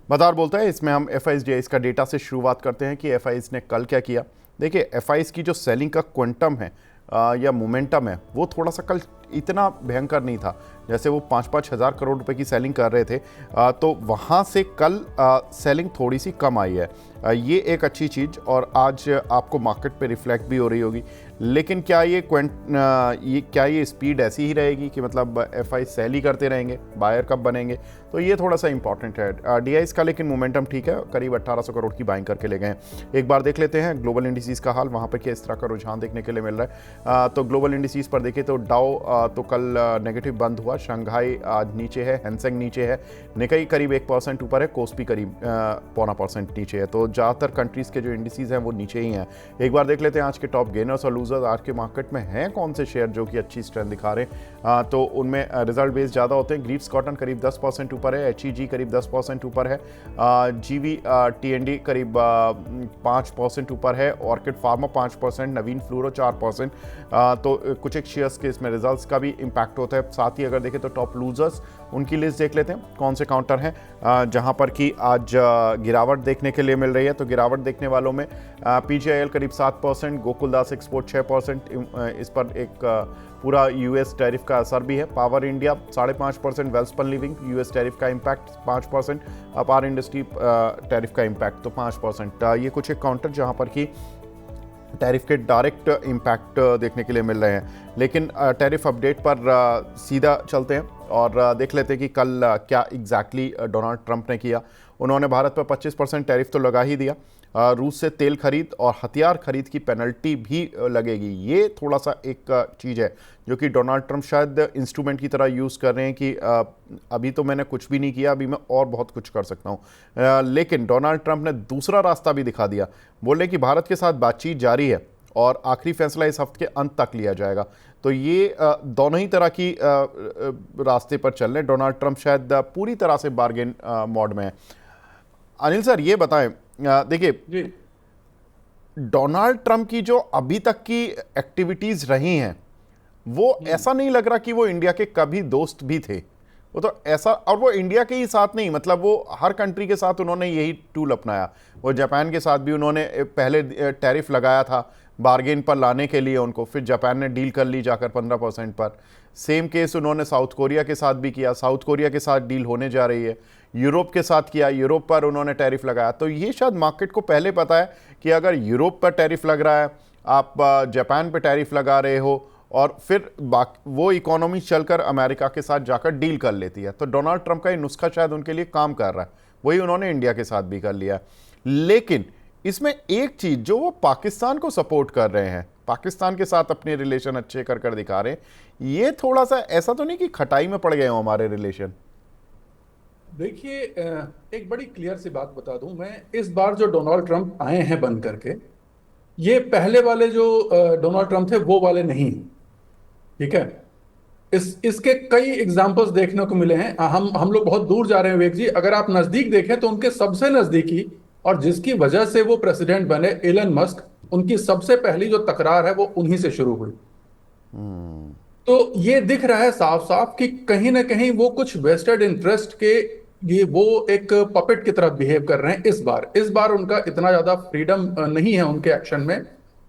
मदार बोलता है। इसमें हम एफ का डेटा से शुरुआत करते हैं कि एफ ने कल क्या किया। देखिए, एफ की जो सेलिंग का क्वांटम है या मोमेंटम है, वो थोड़ा सा कल इतना भयंकर नहीं था। जैसे वो 5-5 हज़ार करोड़ रुपए की सेलिंग कर रहे थे, तो वहाँ से कल सेलिंग थोड़ी सी कम आई है। ये एक अच्छी चीज़, और आज आपको मार्केट पे रिफ्लेक्ट भी हो रही होगी। लेकिन क्या ये स्पीड ऐसी ही रहेगी कि मतलब एफ आई सेल ही करते रहेंगे, बायर कब बनेंगे? तो ये थोड़ा सा इंपॉर्टेंट है। डी का लेकिन मोमेंटम ठीक है, करीब 1800 करोड़ की बाइंग करके ले गए हैं। एक बार देख लेते हैं ग्लोबल इंडिसीज का हाल, वहाँ पर किस तरह का रुझान देखने के लिए मिल रहा है। तो ग्लोबल इंडिसीज पर देखें तो डाउ तो कल नेगेटिव बंद हुआ, शंघाई आज नीचे है, हैंसेंग नीचे है, निकाई करीब 1% ऊपर है, कोस्पी करीब 0.25% नीचे है। तो ज़्यादातर कंट्रीज़ के जो इंडिसीज हैं वो नीचे ही हैं। एक बार देख लेते हैं आज के टॉप गेनर्स और लूजर्स आज के मार्केट में हैं कौन से शेयर जो कि अच्छी स्ट्रेंथ दिखा रहे हैं। तो उनमें रिजल्ट बेस ज़्यादा होते हैं। ग्रीव्स कॉटन करीब 10% ऊपर है, HEG करीब 10% ऊपर है, GVTND करीब 5% ऊपर है, ऑर्किड फार्मा 5%, नवीन फ्लोरो 4%। तो कुछ एक शेयर्स के इसमें रिजल्ट्स का भी इम्पैक्ट होता है। साथ ही अगर देखें तो टॉप लूजर्स, उनकी लिस्ट देख लेते हैं कौन से काउंटर हैं जहां पर कि आज गिरावट देखने के लिए मिल रही है। तो गिरावट देखने वालों में PGIL करीब 7%, गोकुलदास एक्सपोर्ट 6%, इस पर एक पूरा US टैरिफ का असर भी है। Power India 5.5%, Welspun living US tariff का इम्पैक्ट 5%, अपार इंडस्ट्री टैरिफ का इम्पैक्ट तो 5%। ये कुछ एक काउंटर जहां पर कि टैरिफ के डायरेक्ट इम्पैक्ट देखने के लिए मिल रहे हैं। लेकिन टैरिफ अपडेट पर सीधा चलते हैं और देख लेते हैं कि कल क्या एग्जैक्टली डोनाल्ड ट्रंप ने किया। उन्होंने भारत पर 25% टैरिफ तो लगा ही दिया। रूस से तेल खरीद और हथियार खरीद की पेनल्टी भी लगेगी। ये थोड़ा सा एक चीज़ है जो कि डोनाल्ड ट्रंप शायद इंस्ट्रूमेंट की तरह यूज़ कर रहे हैं कि अभी तो मैंने कुछ भी नहीं किया, अभी मैं और बहुत कुछ कर सकता हूँ। लेकिन डोनाल्ड ट्रंप ने दूसरा रास्ता भी दिखा दिया, बोले कि भारत के साथ बातचीत जारी है और आखिरी फैसला इस हफ्ते के अंत तक लिया जाएगा। तो ये दोनों ही तरह की रास्ते पर चल रहे हैं। डोनाल्ड ट्रंप शायद पूरी तरह से बार्गेन मोड में है। अनिल सर, ये बताएं, देखिए, डोनाल्ड ट्रंप की जो अभी तक की एक्टिविटीज रही हैं, वो ऐसा नहीं लग रहा कि वो इंडिया के कभी दोस्त भी थे। वो तो ऐसा, और वो इंडिया के ही साथ नहीं, मतलब वो हर कंट्री के साथ उन्होंने यही टूल अपनाया। वो जापान के साथ भी उन्होंने पहले टैरिफ लगाया था बार्गेन पर लाने के लिए उनको, फिर जापान ने डील कर ली जाकर 15% पर। सेम केस उन्होंने साउथ कोरिया के साथ भी किया, साउथ कोरिया के साथ डील होने जा रही है। यूरोप के साथ किया, यूरोप पर उन्होंने टैरिफ लगाया। तो ये शायद मार्केट को पहले पता है कि अगर यूरोप पर टैरिफ लग रहा है, आप जापान पर टैरिफ लगा रहे हो, और फिर वो इकोनॉमी चलकर अमेरिका के साथ जाकर डील कर लेती है। तो डोनाल्ड ट्रंप का ये नुस्खा शायद उनके लिए काम कर रहा है, वही उन्होंने इंडिया के साथ भी कर लिया। लेकिन इसमें एक चीज, जो वो पाकिस्तान को सपोर्ट कर रहे हैं, पाकिस्तान के साथ अपने रिलेशन अच्छे कर कर दिखा रहे हैं, ये थोड़ा सा ऐसा तो नहीं कि खटाई में पड़ गए हो हमारे रिलेशन? देखिए, एक बड़ी क्लियर सी बात बता दूं मैं। इस बार जो डोनाल्ड ट्रंप आए हैं बन करके, ये पहले वाले जो डोनाल्ड ट्रंप थे वो वाले नहीं। ठीक है। इसके कई एग्जाम्पल्स देखने को मिले हैं। हम लोग बहुत दूर जा रहे हैं विवेक जी। अगर आप नजदीक देखें तो उनके सबसे नजदीकी और जिसकी वजह से वो प्रेसिडेंट बने, एलन मस्क, उनकी सबसे पहली जो तकरार है वो उन्हीं से शुरू हुई। तो ये दिख रहा है साफ साफ कि कहीं ना कहीं वो कुछ वेस्टेड इंटरेस्ट के ये वो एक पपेट की तरह बिहेव कर रहे हैं। इस बार उनका इतना ज्यादा फ्रीडम नहीं है उनके एक्शन में।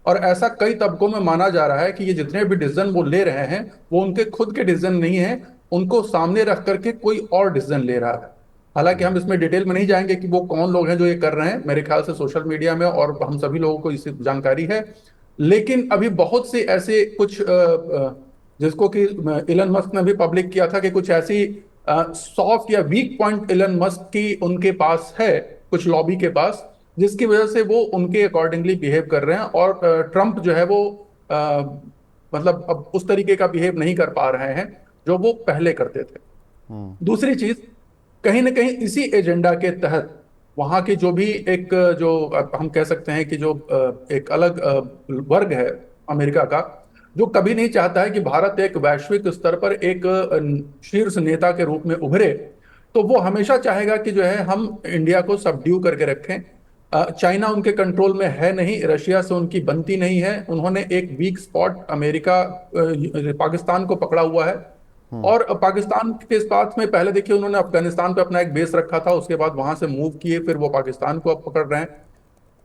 और ऐसा कई तबकों में माना जा रहा है कि ये जितने भी डिसीजन वो ले रहे हैं वो उनके खुद के डिसीजन नहीं है, उनको सामने रख करके कोई और डिसीजन ले रहा है। हालांकि हम इसमें डिटेल में नहीं जाएंगे कि वो कौन लोग हैं जो ये कर रहे हैं। मेरे ख्याल से सोशल मीडिया में और हम सभी लोगों को इसकी जानकारी है। लेकिन अभी बहुत से ऐसे कुछ जिसको कि इलन मस्क ने भी पब्लिक किया था कि कुछ ऐसी सॉफ्ट या वीक पॉइंट इलन मस्क की उनके पास है, कुछ लॉबी के पास, जिसकी वजह से वो उनके अकॉर्डिंगली बिहेव कर रहे हैं। और ट्रंप जो है वो अ, मतलब अब उस तरीके का बिहेव नहीं कर पा रहे हैं जो वो पहले करते थे। दूसरी चीज, कहीं ना कहीं इसी एजेंडा के तहत वहां की जो भी एक जो हम कह सकते हैं कि जो एक अलग वर्ग है अमेरिका का, जो कभी नहीं चाहता है कि भारत एक वैश्विक स्तर पर एक शीर्ष नेता के रूप में उभरे, तो वो हमेशा चाहेगा कि जो है हम इंडिया को सबड्यू करके रखें। चाइना उनके कंट्रोल में है नहीं, रशिया से उनकी बनती नहीं है। उन्होंने एक वीक स्पॉट अमेरिका पाकिस्तान को पकड़ा हुआ है। और पाकिस्तान के इस बात में पहले देखिए उन्होंने अफगानिस्तान पे अपना एक बेस रखा था, उसके बाद वहां से मूव किए, फिर वो पाकिस्तान को अब पकड़ रहे हैं।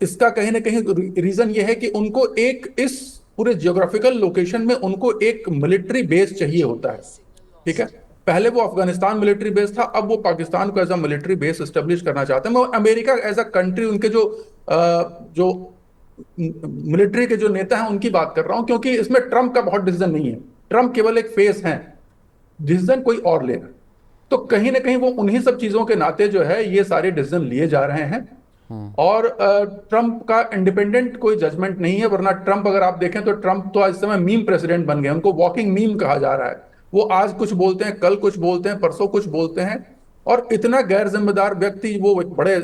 इसका कहीं ना कहीं रीजन ये है कि उनको एक इस पूरे जियोग्राफिकल लोकेशन में उनको एक मिलिट्री बेस चाहिए होता है। ठीक है, पहले वो अफगानिस्तान मिलिट्री बेस था, अब वो पाकिस्तान को as a military base establish करना चाहते हैं। मैं अमेरिका एज अ कंट्री, उनके जो मिलिट्री के जो नेता हैं उनकी बात कर रहा हूं, क्योंकि इसमें ट्रंप का बहुत डिसीजन नहीं है। ट्रंप केवल एक फेस है, डिसीजन कोई और लेगा। तो कहीं ना कहीं वो उन्हीं सब चीजों के नाते जो है ये सारे डिसीजन लिए जा रहे हैं। और ट्रंप का इंडिपेंडेंट कोई जजमेंट नहीं है, वरना ट्रंप अगर आप देखें तो ट्रंप तो इस समय मीम प्रेसिडेंट बन गए, उनको वॉकिंग मीम कहा जा रहा है। वो आज कुछ बोलते हैं, कल कुछ बोलते हैं, परसों कुछ बोलते हैं। और इतना गैर जिम्मेदार व्यक्ति, वो एक बड़े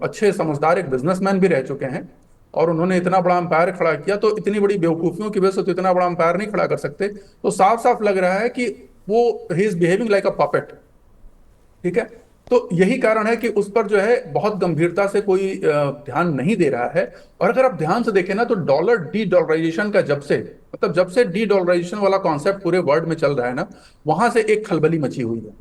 अच्छे समझदार एक बिजनेसमैन भी रह चुके हैं, और उन्होंने इतना बड़ा अंपायर खड़ा किया, तो इतनी बड़ी बेवकूफियों की वजह से तो इतना बड़ा अंपायर नहीं खड़ा कर सकते। तो साफ साफ लग रहा है कि वो he is behaving like a puppet. ठीक है, तो यही कारण है कि उस पर जो है बहुत गंभीरता से कोई ध्यान नहीं दे रहा है। और अगर आप ध्यान से देखें ना, तो डॉलर डी डॉलराइजेशन का जब से डी डॉलराइजेशन वाला कॉन्सेप्ट पूरे वर्ल्ड में चल रहा है ना, वहां से एक खलबली मची हुई है।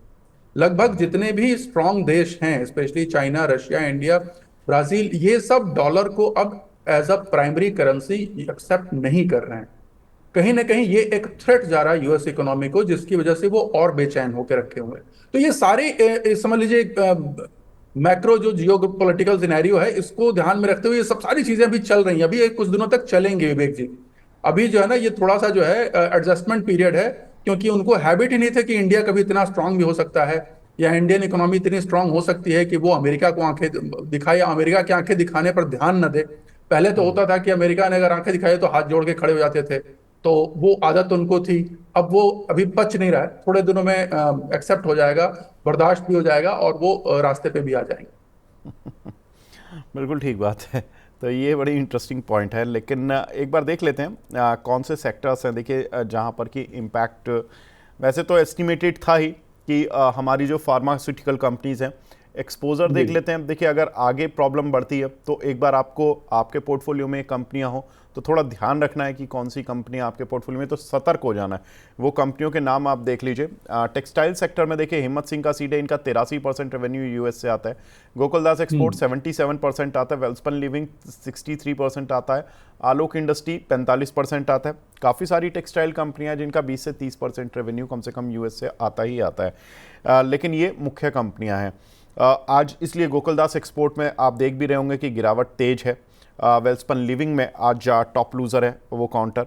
लगभग जितने भी स्ट्रांग देश हैं, specially China, Russia, India, Brazil, ये सब डॉलर को अब as a primary currency accept नहीं कर रहे हैं। कहीं ना कहीं ये एक थ्रेट जा रहा है यूएस इकोनॉमी को, जिसकी वजह से वो और बेचैन होकर रखे हुए हैं। तो ये सारे समझ लीजिए मैक्रो जो जियो पॉलिटिकल सिनेरियो है, इसको ध्यान में रखते हुए ये सब सारी चीजें अभी चल रही हैं। अभी कुछ दिनों तक चलेंगे विवेक जी। अभी जो है ना, ये थोड़ा सा जो है एडजस्टमेंट पीरियड है, क्योंकि उनको हैबिट ही नहीं था कि इंडिया कभी इतना स्ट्रांग भी हो सकता है, या इंडियन इकोनॉमी इतनी स्ट्रांग हो सकती है कि वो अमेरिका को आंखें दिखाए, या अमेरिका की आंखें दिखाने पर ध्यान न दे। पहले तो होता था कि अमेरिका ने अगर आंखें दिखाई तो हाथ जोड़ के खड़े हो जाते थे, तो वो आदत उनको थी। अब वो अभी पच नहीं रहा है, थोड़े दिनों में एक्सेप्ट हो जाएगा, बर्दाश्त भी हो जाएगा, और वो रास्ते पे भी आ जाएंगे। बिल्कुल ठीक बात है। तो ये बड़ी इंटरेस्टिंग पॉइंट है, लेकिन एक बार देख लेते हैं कौन से सेक्टर्स हैं। देखिए जहाँ पर कि इम्पैक्ट वैसे तो एस्टिमेटेड था ही कि हमारी जो फार्मास्यूटिकल कंपनीज हैं, एक्सपोजर देख लेते हैं। देखिए अगर आगे प्रॉब्लम बढ़ती है तो एक बार आपको आपके पोर्टफोलियो में कंपनियां हो तो थोड़ा ध्यान रखना है कि कौन सी कंपनियां आपके पोर्टफोलियो में, तो सतर्क हो जाना है। वो कंपनियों के नाम आप देख लीजिए। टेक्सटाइल सेक्टर में देखिए हिम्मत सिंह का सीड है, इनका 83% रेवेन्यू यूएस से आता है। गोकुलदास एक्सपोर्ट 77% आता है। वेल्सपन लिविंग 63% आता है। आलोक इंडस्ट्री 45% आता है। काफ़ी सारी टेक्सटाइल कंपनियां जिनका 20 से 30% रेवेन्यू कम से कम यूएस से आता ही आता है। लेकिन ये मुख्य कंपनियां हैं आज, इसलिए गोकुलदास एक्सपोर्ट में आप देख भी रहे होंगे कि गिरावट तेज है। वेल्सपन लिविंग में आज टॉप लूज़र है वो काउंटर।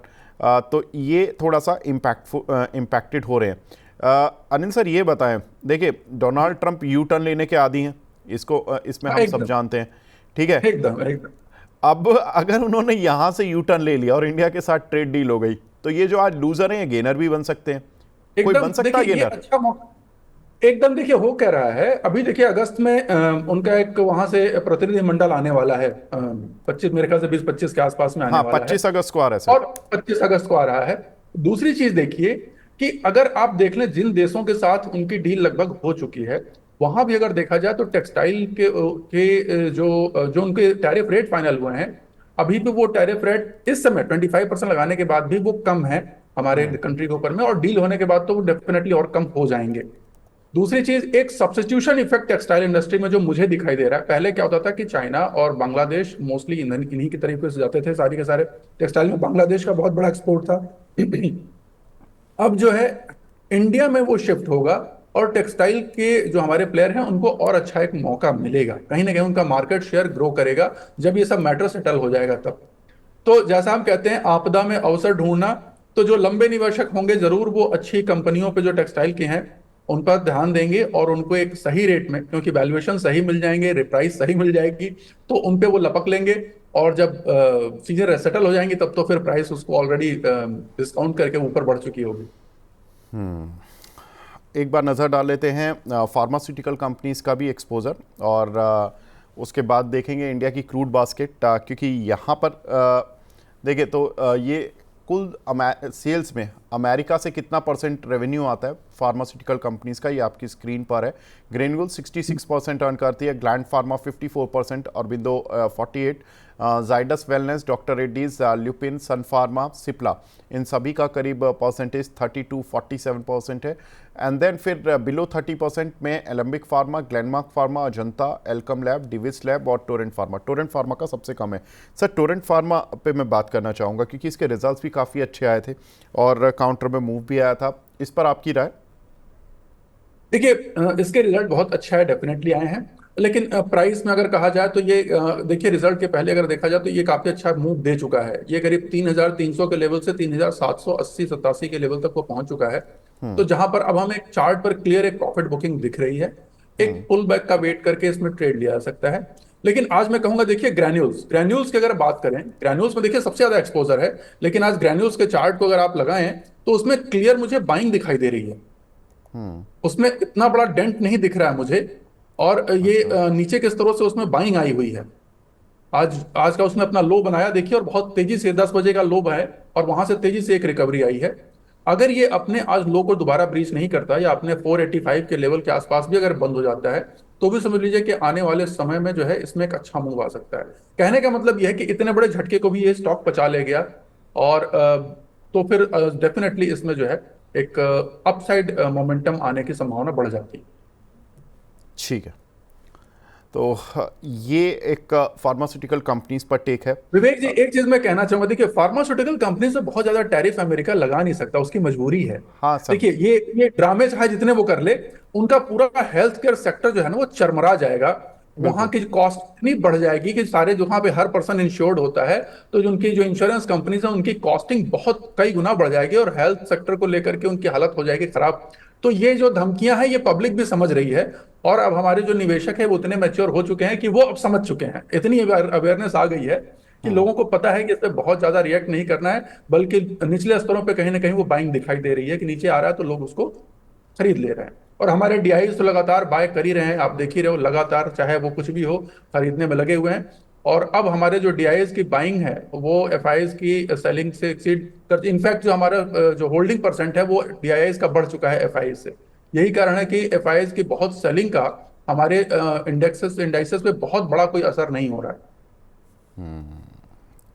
तो ये थोड़ा सा इम्पैक्टेड हो रहे हैं। अनिल सर ये बताएं, देखिए डोनाल्ड ट्रंप यू टर्न लेने के आदी हैं, इसमें हम सब जानते हैं, ठीक है। एकदम एकदम। अब अगर उन्होंने यहाँ से यू टर्न ले लिया और इंडिया के साथ ट्रेड डील हो गई, तो ये जो आज लूजर हैं ये गेनर भी बन सकते हैं। कोई बन सकता है गेनर? अच्छा मौका एकदम। देखिए हो क्या रहा है, अभी देखिए अगस्त में उनका एक वहां से प्रतिनिधिमंडल आने वाला है, 25 मेरे ख्याल से 20-25 के आसपास में आने हाँ, वाला है। 25 अगस्त को आ रहा है सर। और 25 अगस्त को आ रहा है। दूसरी चीज देखिए कि अगर आप देख लें जिन देशों के साथ उनकी डील लगभग हो चुकी है, वहां भी अगर देखा जाए तो टेक्सटाइल के जो उनके टैरिफ रेट फाइनल हुए हैं, अभी भी वो टैरिफ रेट इस समय 25% लगाने के बाद भी वो कम है हमारे कंट्री के ऊपर में, और डील होने के बाद तो वो डेफिनेटली और कम हो जाएंगे। दूसरी चीज, एक सब्स्टिट्यूशन इफेक्ट टेक्सटाइल इंडस्ट्री में जो मुझे दिखाई दे रहा है। पहले क्या होता था कि चाइना और बांग्लादेश मोस्टली इन्हीं की तरीके से जाते थे सारे के सारे टेक्सटाइल में, बांग्लादेश का बहुत बड़ा एक्सपोर्ट था। अब जो है इंडिया में वो शिफ्ट होगा, और टेक्सटाइल के जो हमारे प्लेयर हैं उनको और अच्छा एक मौका मिलेगा, कहीं ना कहीं उनका मार्केट शेयर ग्रो करेगा जब ये सब मैटर सेटल हो जाएगा तब। तो जैसा हम कहते हैं आपदा में अवसर ढूंढना, तो जो लंबे निवेशक होंगे जरूर वो अच्छी कंपनियों पे जो टेक्सटाइल की हैं उन पर ध्यान देंगे, और उनको एक सही रेट में, क्योंकि वैल्यूएशन सही मिल जाएंगे, प्राइस सही मिल जाएगी, तो उन पे वो लपक लेंगे। और जब चीजें सेटल हो जाएंगी तब तो फिर प्राइस उसको ऑलरेडी डिस्काउंट करके ऊपर बढ़ चुकी होगी। एक बार नज़र डाल लेते हैं फार्मास्यूटिकल कंपनीज़ का भी एक्सपोजर, और उसके बाद देखेंगे इंडिया की क्रूड बास्केट, क्योंकि यहाँ पर देखिए तो ये कुल सेल्स में अमेरिका से कितना परसेंट रेवेन्यू आता है फार्मास्यूटिकल कंपनीज का, ये आपकी स्क्रीन पर है। ग्रेन्यूल 66% अर्न करती है, ग्लैंड फार्मा 54%, ऑरबिंदो 48, जाइडस वेलनेस, डॉक्टर रेड्डीज, ल्यूपिन, सन फार्मा, सिप्ला, इन सभी का करीब परसेंटेज 32-47% है। एंड देन फिर बिलो 30% में Alembic pharma, Glenmark pharma, Ajanta, Alkem lab, Divi's lab और टोरेंट फार्मा। टोरेंट फार्मा का सबसे कम है। सर टोरेंट फार्मा पे मैं बात करना चाहूँगा क्योंकि इसके रिजल्ट्स भी काफ़ी अच्छे आए थे और काउंटर में मूव भी आया था, इस पर आपकी राय? देखिए, इसके रिजल्ट बहुत अच्छा है, डेफिनेटली आए हैं। लेकिन प्राइस में अगर कहा जाए तो ये देखिए, रिजल्ट के पहले अगर देखा जाए तो ये काफी अच्छा मूव दे चुका है। ये करीब 3,300 के लेवल से 3,780-87 के लेवल तक वो पहुंच चुका है। तो जहां पर अब हमें एक चार्ट पर क्लियर एक प्रॉफिट बुकिंग दिख रही है, एक पुल बैक का वेट करके इसमें ट्रेड लिया जा सकता है। लेकिन आज मैं कहूंगा, देखिए ग्रैन्यूल्स ग्रैन्यूल्स की अगर बात करें, ग्रैन्यूल्स में देखिए सबसे ज्यादा एक्सपोजर है। लेकिन आज ग्रैन्यूल्स के चार्ट को अगर आप लगाएं तो उसमें क्लियर मुझे बाइंग दिखाई दे रही है। उसमें इतना बड़ा डेंट नहीं दिख रहा है मुझे। और ये अच्छा। नीचे के स्तरों से उसमें बाइंग आई हुई है। आज आज का उसने अपना लो बनाया देखिए, और बहुत तेजी से 10 बजे का लो है और वहां से तेजी से एक रिकवरी आई है। अगर ये अपने आज लो को दोबारा ब्रीच नहीं करता या अपने 485 के लेवल के आसपास भी अगर बंद हो जाता है, तो भी समझ लीजिए कि आने वाले समय में जो है इसमें एक अच्छा मूव आ सकता है। कहने का मतलब यह है कि इतने बड़े झटके को भी ये स्टॉक पचा ले गया। और तो फिर डेफिनेटली इसमें जो है एक अपसाइड मोमेंटम आने की संभावना बढ़ जाती है। ठीक है, तो ये एक फार्मास्यूटिकल कंपनीज पर टेक है। विवेक जी, एक चीज मैं कहना चाहूंगा, देखिए फार्मास्यूटिकल कंपनी से बहुत ज्यादा टैरिफ अमेरिका लगा नहीं सकता, उसकी मजबूरी है। हाँ सर। देखिए, ये ड्रामे चाहे जितने वो कर ले, उनका पूरा हेल्थ केयर सेक्टर जो है ना वो चरमरा जाएगा। वहां बिल्कुल। की कॉस्ट इतनी बढ़ जाएगी कि सारे, जहां पे हर पर्सन इंश्योर्ड होता है, तो जो उनकी जो इंश्योरेंस कंपनीज है उनकी कॉस्टिंग बहुत कई गुना बढ़ जाएगी और हेल्थ सेक्टर को लेकर के उनकी हालत हो जाएगी खराब। तो ये जो धमकियां हैं ये पब्लिक भी समझ रही है। और अब हमारे जो निवेशक है वो उतने मैच्योर हो चुके हैं कि वो अब समझ चुके हैं, इतनी अवेयरनेस आ गई है कि लोगों को पता है कि इस पे बहुत ज्यादा रिएक्ट नहीं करना है, बल्कि निचले स्तरों पे कहीं ना कहीं वो बाइंग दिखाई दे रही है कि नीचे आ रहा है तो लोग उसको खरीद ले रहे हैं। और हमारे डीआईज तो लगातार बाय कर ही रहे हैं, आप देख ही रहे हो, लगातार चाहे वो कुछ भी हो खरीदने में लगे हुए हैं। और अब हमारे जो डीआईज की बाइंग है वो एफआईज की सेलिंग से एक्सीड कर, इनफैक्ट जो हमारा जो होल्डिंग परसेंट है वो डीआईज का बढ़ चुका है एफआईज से। यही कारण है कि एफआईज की बहुत सेलिंग का हमारे इंडाइसेस पे बहुत बड़ा कोई असर नहीं हो रहा है।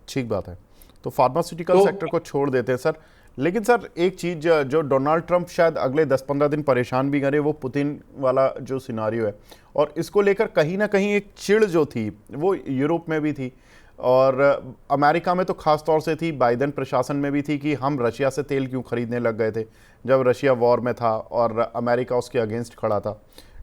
ठीक बात है। तो फार्मास्यूटिकल तो सेक्टर को छोड़ देते हैं सर। लेकिन सर एक चीज़ जो डोनाल्ड ट्रंप शायद अगले 10-15 दिन परेशान भी करे, वो पुतिन वाला जो सिनारियो है, और इसको लेकर कहीं ना कहीं एक चिढ़ जो थी वो यूरोप में भी थी और अमेरिका में तो खास तौर से थी, बाइडेन प्रशासन में भी थी कि हम रशिया से तेल क्यों खरीदने लग गए थे जब रशिया वॉर में था और अमेरिका उसके अगेंस्ट खड़ा था।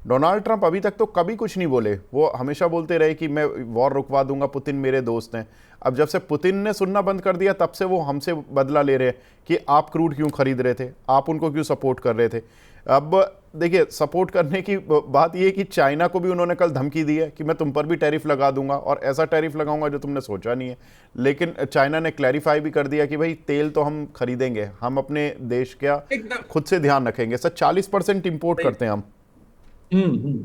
डोनाल्ड ट्रंप अभी तक तो कभी कुछ नहीं बोले, वो हमेशा बोलते रहे कि मैं वॉर रुकवा दूंगा, पुतिन मेरे दोस्त हैं। अब जब से पुतिन ने सुनना बंद कर दिया तब से वो हमसे बदला ले रहे हैं कि आप क्रूड क्यों खरीद रहे थे, आप उनको क्यों सपोर्ट कर रहे थे। अब देखिए, सपोर्ट करने की बात ये है कि चाइना को भी उन्होंने कल धमकी दी है कि मैं तुम पर भी टैरिफ लगा दूंगा और ऐसा टैरिफ लगाऊंगा जो तुमने सोचा नहीं है। लेकिन चाइना ने क्लैरिफाई भी कर दिया कि भाई तेल तो हम खरीदेंगे, हम अपने देश का एकदम खुद से ध्यान रखेंगे। सर 40% इम्पोर्ट सही। करते हैं हम। हम्म।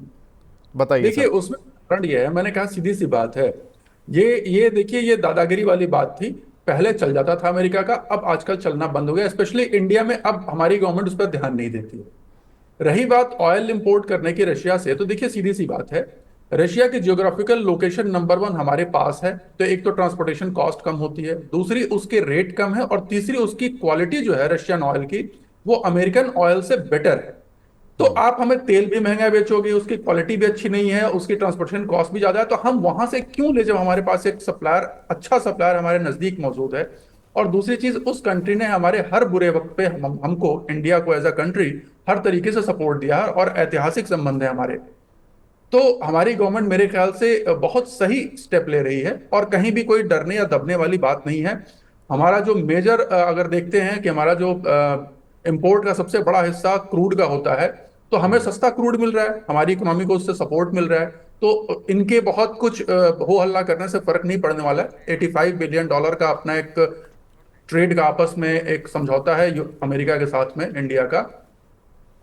बताइए देखिए, सर। उसमें कारण ये है, मैंने कहा सीधी सी बात है। ये देखिए, ये दादागिरी वाली बात थी। पहले चल जाता था अमेरिका का, अब आजकल चलना बंद हो गया, स्पेशली इंडिया में। अब हमारी गवर्नमेंट उस पर ध्यान नहीं देती है। रही बात ऑयल इंपोर्ट करने की रशिया से, तो देखिए सीधी सी बात है, रशिया की जियोग्राफिकल लोकेशन नंबर 1 हमारे पास है। तो एक तो ट्रांसपोर्टेशन कॉस्ट कम होती है, दूसरी उसके रेट कम है, और तीसरी उसकी क्वालिटी जो है रशियन ऑयल की, वो अमेरिकन ऑयल से बेटर है। तो आप हमें तेल भी महंगा बेचोगे, उसकी क्वालिटी भी अच्छी नहीं है, उसकी ट्रांसपोर्टेशन कॉस्ट भी ज्यादा है, तो हम वहां से क्यों ले, जब हमारे पास एक सप्लायर, अच्छा सप्लायर हमारे नजदीक मौजूद है। और दूसरी चीज, उस कंट्री ने हमारे हर बुरे वक्त पे हमको, इंडिया को एज अ कंट्री, हर तरीके से सपोर्ट दिया है और ऐतिहासिक संबंध है हमारे। तो हमारी गवर्नमेंट मेरे ख्याल से बहुत सही स्टेप ले रही है और कहीं भी कोई डरने या दबने वाली बात नहीं है। हमारा जो मेजर, अगर देखते हैं कि हमारा जो इंपोर्ट का सबसे बड़ा हिस्सा क्रूड का होता है, तो हमें सस्ता क्रूड मिल रहा है, हमारी इकोनॉमी को उससे सपोर्ट मिल रहा है। तो इनके बहुत कुछ हो हल्ला करने से फर्क नहीं पड़ने वाला है। $85 बिलियन का अपना एक ट्रेड का आपस में एक समझौता है अमेरिका के साथ में इंडिया का,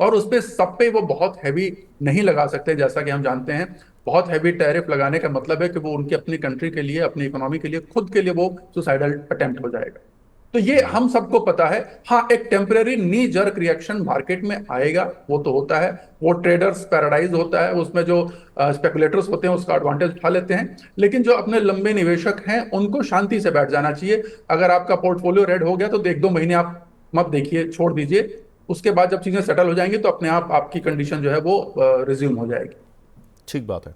और उस पे सब पे वो बहुत हैवी नहीं लगा सकते। जैसा कि हम जानते हैं, बहुत हैवी टैरिफ लगाने का मतलब है कि वो उनकी अपनी कंट्री के लिए, अपनी इकोनॉमी के लिए, खुद के लिए वो सुसाइडल अटेम्प्ट हो जाएगा। तो ये हम सबको पता है। हाँ, एक टेम्परेरी नी जर्क रिएक्शन मार्केट में आएगा, वो तो होता है। वो ट्रेडर्स पैराडाइज होता है, उसमें जो स्पेकुलेटर्स होते हैं उसका एडवांटेज उठा लेते हैं। लेकिन जो अपने लंबे निवेशक हैं उनको शांति से बैठ जाना चाहिए। अगर आपका पोर्टफोलियो रेड हो गया तो 1-2 महीने आप मत देखिए, छोड़ दीजिए। उसके बाद जब चीजें सेटल हो जाएंगी तो अपने आप आपकी कंडीशन जो है वो रिज्यूम हो जाएगी। ठीक बात है।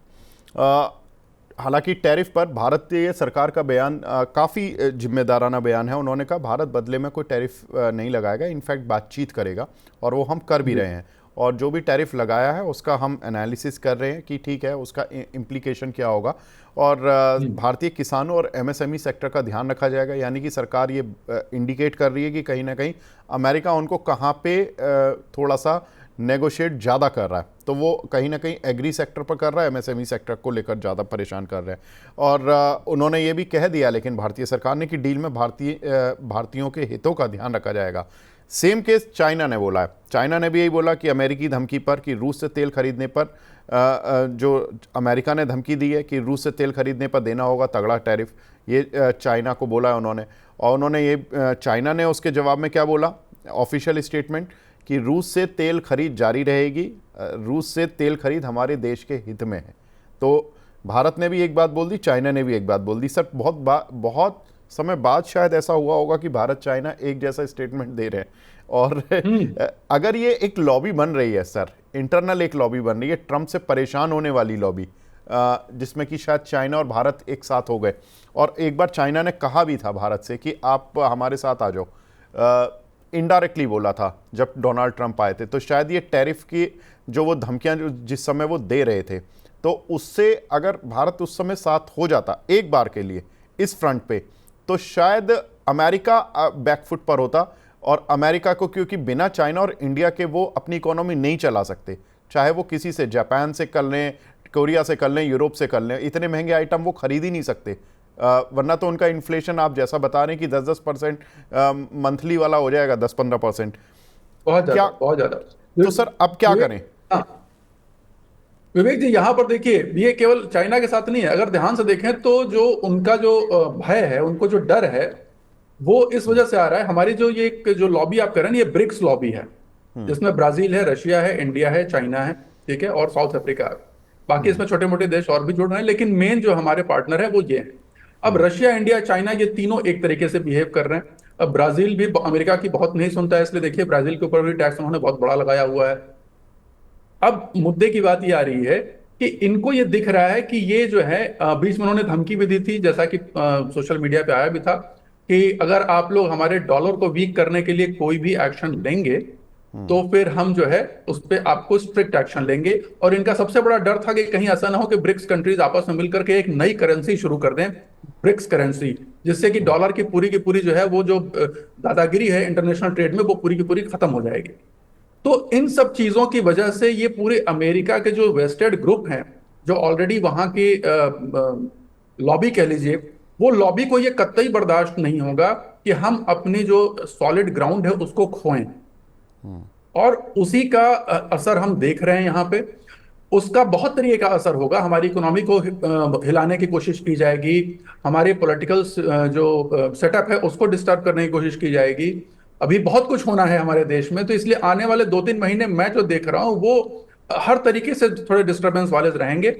हालांकि टैरिफ पर भारतीय सरकार का बयान काफ़ी जिम्मेदाराना बयान है। उन्होंने कहा भारत बदले में कोई टैरिफ नहीं लगाएगा, इनफैक्ट बातचीत करेगा, और वो हम कर भी जी। रहे हैं। और जो भी टैरिफ लगाया है उसका हम एनालिसिस कर रहे हैं कि ठीक है उसका इम्प्लीकेशन क्या होगा। और जी। भारतीय किसानों और एमएसएमई सेक्टर का ध्यान रखा जाएगा। यानी कि सरकार ये इंडिकेट कर रही है कि कहीं ना कहीं अमेरिका उनको कहाँ पे थोड़ा सा नेगोशिएट ज़्यादा कर रहा है, तो वो कहीं ना कहीं एग्री सेक्टर पर कर रहा है, एमएसएमई सेक्टर को लेकर ज़्यादा परेशान कर रहे हैं। और उन्होंने ये भी कह दिया लेकिन भारतीय सरकार ने कि डील में भारतीयों के हितों का ध्यान रखा जाएगा। सेम केस चाइना ने बोला है। चाइना ने भी यही बोला कि अमेरिकी धमकी पर कि रूस से तेल खरीदने पर जो अमेरिका ने धमकी दी है कि रूस से तेल खरीदने पर देना होगा तगड़ा टैरिफ, ये चाइना को बोला है उन्होंने। और उन्होंने ये चाइना ने उसके जवाब में क्या बोला, ऑफिशियल स्टेटमेंट, कि रूस से तेल खरीद जारी रहेगी, रूस से तेल खरीद हमारे देश के हित में है। तो भारत ने भी एक बात बोल दी, चाइना ने भी एक बात बोल दी। सर बहुत समय बाद शायद ऐसा हुआ होगा कि भारत चाइना एक जैसा स्टेटमेंट दे रहे हैं। और अगर ये एक लॉबी बन रही है सर, इंटरनल एक लॉबी बन रही है, ट्रंप से परेशान होने वाली लॉबी, जिसमें कि शायद चाइना और भारत एक साथ हो गए। और एक बार चाइना ने कहा भी था भारत से कि आप हमारे साथ आ जाओ, इनडायरेक्टली बोला था जब डोनाल्ड ट्रंप आए थे। तो शायद ये टैरिफ की जो वो धमकियां जो जिस समय वो दे रहे थे, तो उससे अगर भारत उस समय साथ हो जाता एक बार के लिए इस फ्रंट पे, तो शायद अमेरिका बैकफुट पर होता। और अमेरिका को, क्योंकि बिना चाइना और इंडिया के वो अपनी इकोनॉमी नहीं चला सकते, चाहे वो किसी से, जापान से कर लें, कोरिया से कर लें, यूरोप से कर लें, इतने महंगे आइटम वो खरीद ही नहीं सकते। वरना तो उनका इन्फ्लेशन आप जैसा बता रहे हैं कि 10-10% मंथली वाला हो जाएगा, 10-15%। बहुत क्या, ज्यादा, बहुत ज्यादा। तो सर अब क्या विवेक, करें? हाँ, विवेक जी, यहाँ पर देखिए, ये केवल चाइना के साथ नहीं है। अगर ध्यान से देखें तो जो उनका जो भय है, उनको जो डर है, वो इस वजह से आ रहा है। हमारी जो ये एक जो लॉबी आप कर रहे हैं, ये ब्रिक्स लॉबी है, जिसमें ब्राजील है, रशिया है, इंडिया है, चाइना है, ठीक है, और साउथ अफ्रीका है। बाकी इसमें छोटे मोटे देश और भी जुड़ रहे हैं, लेकिन मेन जो हमारे पार्टनर है वो ये है। अब रशिया, इंडिया, चाइना, ये तीनों एक तरीके से बिहेव कर रहे हैं। अब ब्राजील भी अमेरिका की बहुत नहीं सुनता है, इसलिए देखिए ब्राजील के ऊपर भी टैक्स उन्होंने बहुत बड़ा लगाया हुआ है। अब मुद्दे की बात ये आ रही है कि इनको ये दिख रहा है कि ये जो है, बीच में उन्होंने धमकी भी दी थी, जैसा कि सोशल मीडिया पे आया भी था, कि अगर आप लोग हमारे डॉलर को वीक करने के लिए कोई भी एक्शन लेंगे तो फिर हम जो है उस पर आपको स्ट्रिक्ट एक्शन लेंगे। और इनका सबसे बड़ा डर था कि कहीं ऐसा ना हो कि ब्रिक्स कंट्रीज आपस में मिलकर के एक नई करेंसी शुरू कर दें, ब्रिक्स करेंसी, जिससे कि डॉलर की पूरी जो है वो जो दादागिरी है इंटरनेशनल ट्रेड में, वो पूरी की पूरी खत्म हो जाएगी। तो इन सब चीजों की वजह से ये पूरे अमेरिका के जो वेस्टेड ग्रुप हैं, जो ऑलरेडी वहां की लॉबी कह लीजिए, वो लॉबी को ये कतई बर्दाश्त नहीं होगा कि हम अपनी जो सॉलिड ग्राउंड है उसको खोएं। और उसी का असर हम देख रहे हैं यहाँ पे। उसका बहुत तरीके का असर होगा। हमारी इकोनॉमी को हिलाने की कोशिश की जाएगी, हमारे पॉलिटिकल जो सेटअप है उसको डिस्टर्ब करने की कोशिश की जाएगी। अभी बहुत कुछ होना है हमारे देश में, तो इसलिए आने वाले 2-3 महीने मैं जो देख रहा हूँ वो हर तरीके से थोड़े डिस्टर्बेंस वाले रहेंगे।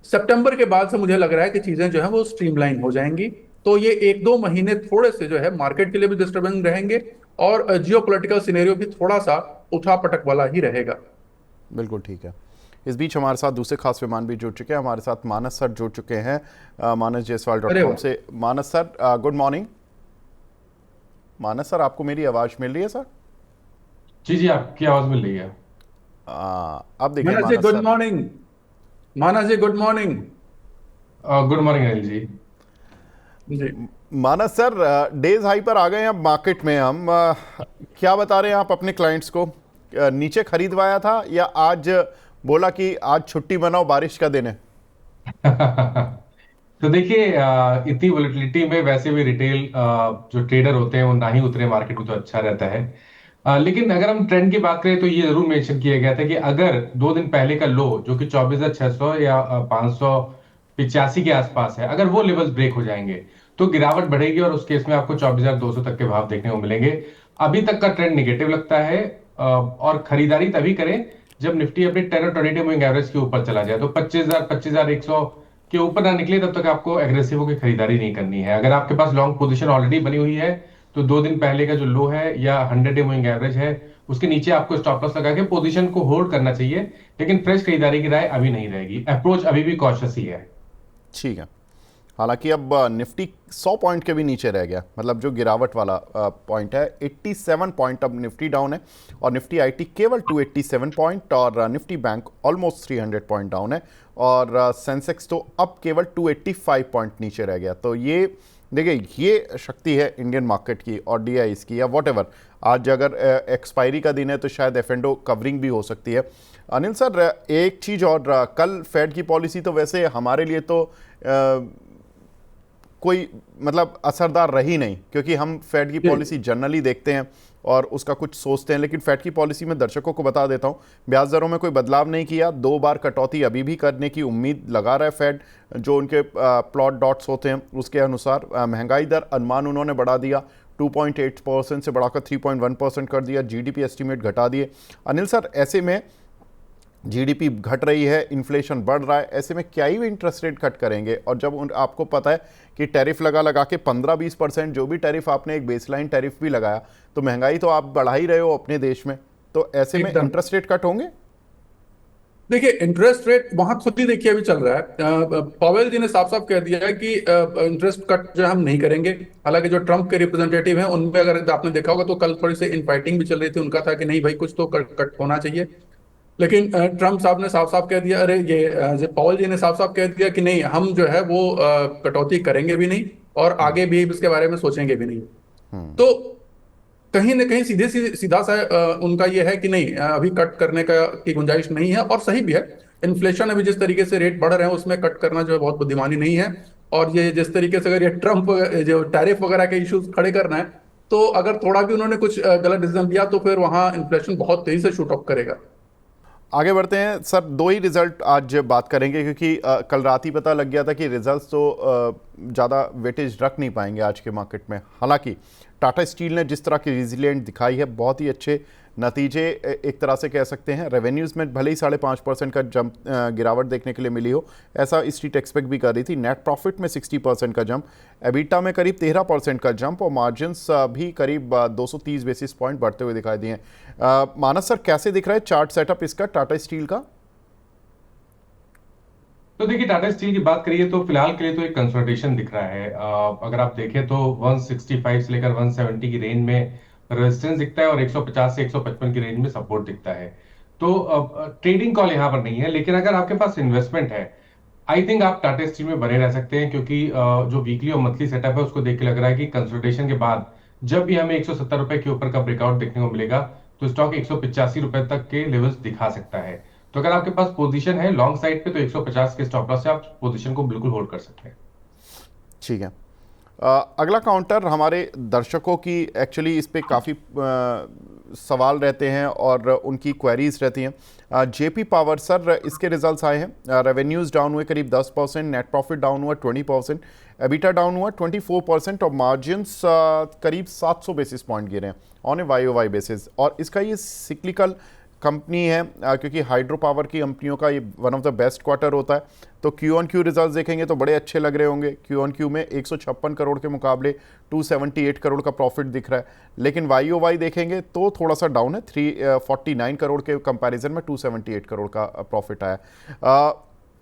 सितंबर के बाद से मुझे लग रहा है कि चीजें जो है वो स्ट्रीमलाइन हो जाएंगी। तो ये 1-2 महीने थोड़े से जो है मार्केट के लिए भी डिस्टर्बेंस रहेंगे, और जियो पोलिटिकल सिनेरियो भी थोड़ा सा उठापटक वाला ही रहेगा। बिल्कुल ठीक है। इस बीच हमारे साथ दूसरे खास मेहमान भी जुड़ चुके हैं। हमारे साथ मानस सर जुड़ चुके हैं, मानस अरे jaiswal.com वाह। से। मानस सर, गुड मॉर्निंग। मानस सर, आपको मेरी आवाज़ मिल रही है सर? जी जी, आपकी आवाज मिल रही है। अब देखिए Manas ji Manas good sir. Morning. Manas ji good morning. Good morning Anil ji. जी। मानस सर, डेज हाई पर आ गए हैं अब मार्केट में हम। क्या बता रहे हैं आप अपने क्लाइंट्स को? नीचे खरीदवाया था या आज बोला कि आज छुट्टी मनाओ, बारिश का दिन है? तो देखिए, इतनी वोलेटिलिटी में वैसे भी रिटेल जो ट्रेडर होते हैं वो ना ही उतरे मार्केट में तो अच्छा रहता है। लेकिन अगर हम ट्रेंड की बात करें तो ये जरूर मेंशन किया गया था कि अगर 2 दिन पहले का लो जो कि 24,600 या 585 के आसपास है, अगर वो लेवल्स ब्रेक हो जाएंगे तो गिरावट बढ़ेगी और उस केस में आपको 24,200 तक के भाव देखने को मिलेंगे। अभी तक का ट्रेंड निगेटिव लगता है, और खरीदारी तभी करें जब निफ्टी अपने 10 और 20 डे मूविंग एवरेज के ऊपर चला जाए। तो 25,100 के ऊपर ना निकले तब तक आपको एग्रेसिव होकर खरीदारी नहीं करनी है। अगर आपके पास लॉन्ग पोजीशन ऑलरेडी बनी हुई है तो 2 दिन पहले का जो लो है या 100 डे मूविंग एवरेज है उसके नीचे आपको स्टॉप लॉस लगा के पोजीशन को होल्ड करना चाहिए, लेकिन फ्रेश खरीदारी की राय अभी नहीं रहेगी। अप्रोच अभी भी कॉशियस ही है। ठीक है। हालांकि अब निफ्टी 100 पॉइंट के भी नीचे रह गया, मतलब जो गिरावट वाला पॉइंट है 87 पॉइंट अब निफ्टी डाउन है, और निफ्टी आईटी केवल 287 पॉइंट, और Nifty bank almost 300 point down है, और सेंसेक्स तो अब केवल 285 पॉइंट नीचे रह गया। तो ये देखिए, ये शक्ति है इंडियन मार्केट की और डीआईएस की, या वॉट। आज अगर एक्सपायरी का दिन है तो शायद एफ&ओ कवरिंग भी हो सकती है। अनिल सर, एक चीज़ और, कल फेड की पॉलिसी तो वैसे हमारे लिए तो कोई मतलब असरदार रही नहीं, क्योंकि हम फेड की पॉलिसी जनरली देखते हैं और उसका कुछ सोचते हैं, लेकिन फेड की पॉलिसी में दर्शकों को बता देता हूं, ब्याज दरों में कोई बदलाव नहीं किया। 2 बार कटौती अभी भी करने की उम्मीद लगा रहा है फेड, जो उनके प्लॉट डॉट्स होते हैं उसके अनुसार। महंगाई दर अनुमान उन्होंने बढ़ा दिया, 2.8% से बढ़ाकर 3.1% कर दिया। जीडीपी एस्टीमेट घटा दिए। अनिल सर, ऐसे में जीडीपी घट रही है, इन्फ्लेशन बढ़ रहा है, ऐसे में क्या ही इंटरेस्ट रेट कट करेंगे? और जब आपको पता है कि टैरिफ लगा के 15-20% जो भी टैरिफ आपने एक बेसलाइन टैरिफ भी लगाया, तो महंगाई तो आप बढ़ा ही रहे हो अपने देश में, तो ऐसे में इंटरेस्ट रेट कट होंगे? देखिए, इंटरेस्ट रेट वहां खुद ही देखिए अभी चल रहा है। पॉवेल जी ने साफ साफ कह दिया है कि इंटरेस्ट कट जो हम नहीं करेंगे। हालांकि जो ट्रंप के रिप्रेजेंटेटिव हैं उनमें अगर आपने देखा होगा तो कल थोड़ी सी इनफाइटिंग भी चल रही थी। उनका था कि नहीं भाई, कुछ तो कट होना चाहिए। लेकिन ट्रंप साहब ने साफ साफ कह दिया, अरे ये पॉल जी ने साफ साफ कह दिया कि नहीं, हम जो है वो कटौती करेंगे भी नहीं और आगे भी इसके बारे में सोचेंगे भी नहीं। तो कहीं ना कहीं सीधा सा उनका ये है कि नहीं, अभी कट करने की गुंजाइश नहीं है। और सही भी है, इन्फ्लेशन अभी जिस तरीके से रेट बढ़ रहे हैं उसमें कट करना जो है बहुत बुद्धिमानी नहीं है। और ये जिस तरीके से अगर ये ट्रंप जो टैरिफ वगैरह के इश्यूज खड़े करना है, तो अगर थोड़ा भी उन्होंने कुछ गलत डिसीजन लिया तो फिर वहां इन्फ्लेशन बहुत तेजी से शूट अप करेगा। आगे बढ़ते हैं सर, 2 ही रिजल्ट आज बात करेंगे, क्योंकि कल रात ही पता लग गया था कि रिजल्ट्स तो ज़्यादा वेटेज रख नहीं पाएंगे आज के मार्केट में। हालांकि टाटा स्टील ने जिस तरह की रिजिलियंट दिखाई है, बहुत ही अच्छे नतीजे एक तरह से कह सकते हैं। रेवेन्यूज़ में भले ही 5.5% का जंप गिरावट देखने के लिए मिली हो, ऐसा स्ट्रीट एक्सपेक्ट भी कर रही थी। नेट प्रॉफिट में 60% का जंप, एबिटा में करीब 13% का जंप, और मार्जिन्स भी करीब 230 बेसिस पॉइंट बढ़ते हुए दिखाई दिए। मानस सर, कैसे दिख रहा है चार्ट सेटअप इसका टाटा स्टील का? तो देखिए, टाटा स्टील की बात करिए तो फिलहाल के लिए तो एक कंसोलिडेशन दिख रहा है। अगर आप देखें तो 165 से लेकर 170 की रेंज में रेजिस्टेंस दिखता है और 150 से 155 की रेंज में सपोर्ट दिखता है। तो ट्रेडिंग कॉल यहाँ पर नहीं है, लेकिन अगर आपके पास इन्वेस्टमेंट है, आई थिंक आप टाटा स्टील में बने रह सकते हैं, क्योंकि जो वीकली और मंथली सेटअप है उसको देख के लग रहा है कि कंसोलिडेशन के बाद जब भी हमें 170 रुपए के ऊपर का ब्रेकआउट देखने को मिलेगा तो स्टॉक 185 रुपए तक के लेवल्स दिखा सकता है। तो अगर आपके पास पोजीशन है लॉन्ग साइड पे तो 150 के स्टॉप लॉस से आप पोजीशन को बिल्कुल होल्ड कर सकते हैं। ठीक है। अगला काउंटर हमारे दर्शकों की एक्चुअली इस पे काफ़ी सवाल रहते हैं और उनकी क्वेरीज रहती हैं। जेपी पावर सर, इसके रिजल्ट्स आए हैं, रेवेन्यूज़ डाउन हुए करीब 10%, नेट प्रॉफिट डाउन हुआ 20%, एबिटा डाउन हुआ 24%, और मार्जिन्स करीब 700 बेसिस पॉइंट गिरे हैं ऑन ए वाई बेसिस। और इसका ये सिक्लिकल कंपनी है, क्योंकि हाइड्रो पावर की कंपनियों का ये one of the best quarter होता है। तो क्यू ऑन क्यू रिजल्ट्स देखेंगे तो बड़े अच्छे लग रहे होंगे। क्यू ऑन क्यू में 156 करोड़ के मुकाबले 278 करोड़ का प्रॉफिट दिख रहा है, लेकिन वाई ओ वाई देखेंगे तो थोड़ा सा डाउन है। 349 करोड़ के कंपैरिजन में 278 करोड़ का प्रॉफिट आया।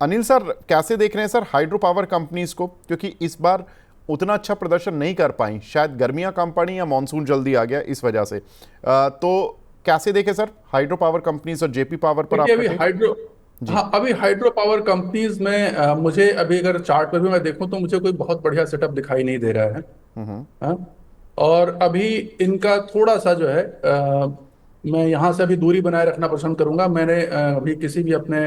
अनिल सर, कैसे देख रहे हैं सर हाइड्रो पावर कंपनीज को, क्योंकि इस बार उतना अच्छा प्रदर्शन नहीं कर पाई, शायद गर्मियां कम पड़ी या मानसून जल्दी आ गया इस वजह से। तो कैसे देखें सर हाइड्रो पावर कंपनीज और जेपी पावर पर? अभी हाइड्रो पावर कंपनीज में मुझे अभी अगर चार्ट पर भी मैं देखूं तो मुझे कोई बहुत बढ़िया सेटअप दिखाई नहीं दे रहा है। हाँ? और अभी इनका थोड़ा सा जो है मैं यहाँ से अभी दूरी बनाए रखना पसंद करूंगा। मैंने अभी किसी भी अपने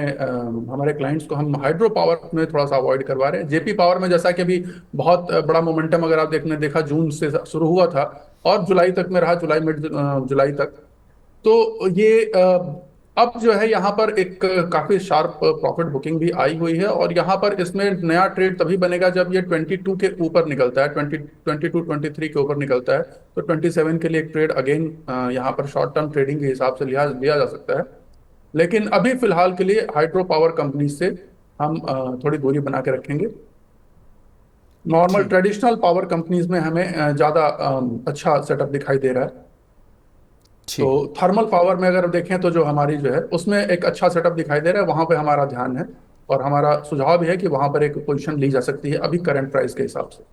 हमारे क्लाइंट्स को हम हाइड्रो पावर में थोड़ा सा अवॉइड करवा रहे हैं। जेपी पावर में जैसा कि अभी बहुत बड़ा मोमेंटम अगर आप देखा जून से शुरू हुआ था और जुलाई तक में रहा, जुलाई मिड जुलाई तक। तो ये अब जो है यहाँ पर एक काफी शार्प प्रॉफिट बुकिंग भी आई हुई है, और यहाँ पर इसमें नया ट्रेड तभी बनेगा जब ये 22 के ऊपर निकलता है, 22 23 के ऊपर निकलता है, तो 27 के लिए एक ट्रेड अगेन यहाँ पर शॉर्ट टर्म ट्रेडिंग के हिसाब से लिया लिया जा सकता है। लेकिन अभी फिलहाल के लिए हाइड्रो पावर कंपनी से हम थोड़ी दूरी बना के रखेंगे। नॉर्मल ठीक ट्रेडिशनल पावर कंपनीज में हमें ज्यादा अच्छा सेटअप दिखाई दे रहा है। तो ठीक। थर्मल पावर में अगर देखें तो जो हमारी जो है उसमें एक अच्छा सेटअप दिखाई दे रहा है, वहां पे हमारा ध्यान है, और हमारा सुझाव भी है कि वहां पर एक पोजीशन ली जा सकती है अभी करंट प्राइस के हिसाब से।